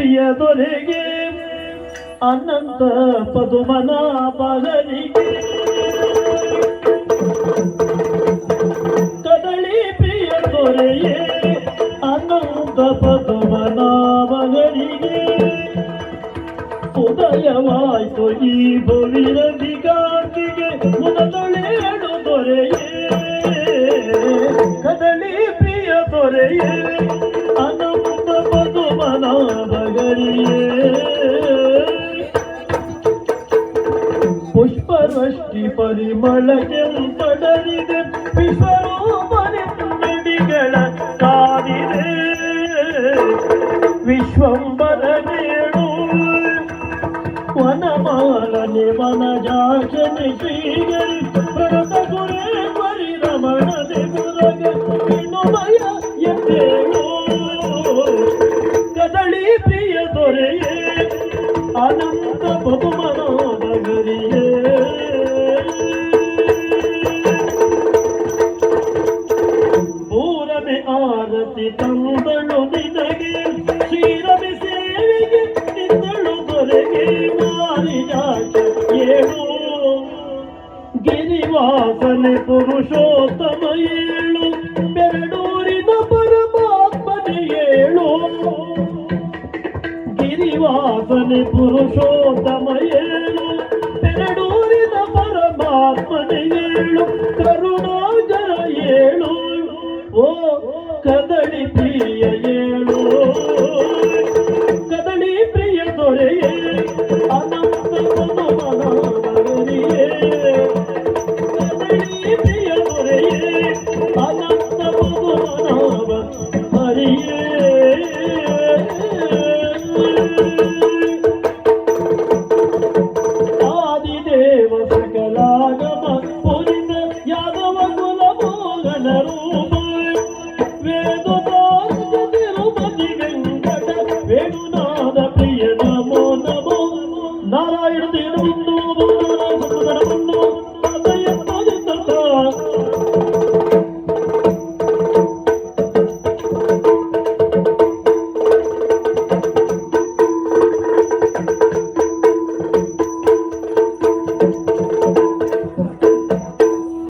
ಪ್ರಿಯ ದೊರೆಗೆ ಅನಂತ ಪದುಮನಾಭನಿಗೆ ಕದಳಿ ಪ್ರಿಯ ದೊರೆಯೇ ಅನಂತ ಪದುಮನಾಭನಿಗೆ ಉದಯವಾಯ್ತು ಈ ಭುವಿರದಿಗಾಂತಿಗೆ ಮುನದೊಳೆಯಡು ದೊರೆಯೇ ಕದಳಿ ಪ್ರಿಯ ದೊರೆಯೇ ಅನಂತ ಪದುಮನಾಭನಿಗೆ ಪುಷ್ಪವೃಷ್ಟಿ ಪರಿಮಳಕ್ಕೆ ಪಡರಿದೆ ವಿಶ್ವರೂಪನೆ ನುಡಿಗಳ ಕಾದಿದೆ ವಿಶ್ವಂಬರನೇಳು ವನಮಾಲನೆ ವನಜಾಕ್ಷನೆ ಶ್ರೀಗರಿ ಭರತ ಗುರೇ ಪರಿರಮಣನೆ ಮುರಗ ವಿನುಮಯ ಎಂದೇಳು ಕದಳಿ ಪ್ರಿಯ ದೊರೆಯೇ ಅನಂತ ಪದುಮನಾಭನಿಗೆ ಪೂರನೆ ಆರತಿ ತಂದಳು ನಿನಗೆ ಕ್ಷೀರಮಿ ಸೇವೆಗೆ ನಿಂದಳು ದೊರೆಗೆ ಮಾರಿಜಾಕ್ಷ ಏಳು ಗಿರಿವಾಸನೆ ಪುರುಷೋತ್ತಮ ಏಳು ಬೆರಡೂರಿನ ಪರಮಾತ್ಮನೆ ಏಳು ಗಿರಿವಾಸನೆ ಪುರುಷೋತ್ತಮ ಏಳು ಬೆರಡೂರಿನ ಪರಮಾತ್ಮನೆ ಏಳು ಕರುಣಾಜರ ಏಳು ಓ ಕದಳಿ ಪ್ರಿಯ ಏಳು ಕದಳಿ ಪ್ರಿಯ ದೊರೆಯೇ ಅನಂತ ಪದುಮನಾಭನಿಗೆ ಕದಳಿ ಪ್ರಿಯ ದೊರೆಯೇ ಅನಂತ ಪದುಮನಾಭ ಹರಿಯೇ ಆದಿದೇವ ಸಕಲಾಗಮ ಪುರಿತ ಯಾದವ ಕುಲ ಮೋಹನ ರೂಪ ವೇದದಾಸ ತಿರುಪತಿ ವೆಂಕಟ ವೇಣುನಾದ ಪ್ರಿಯ ನಮೋ ನಮೋ ನಾರಾಯಣ ದೇವ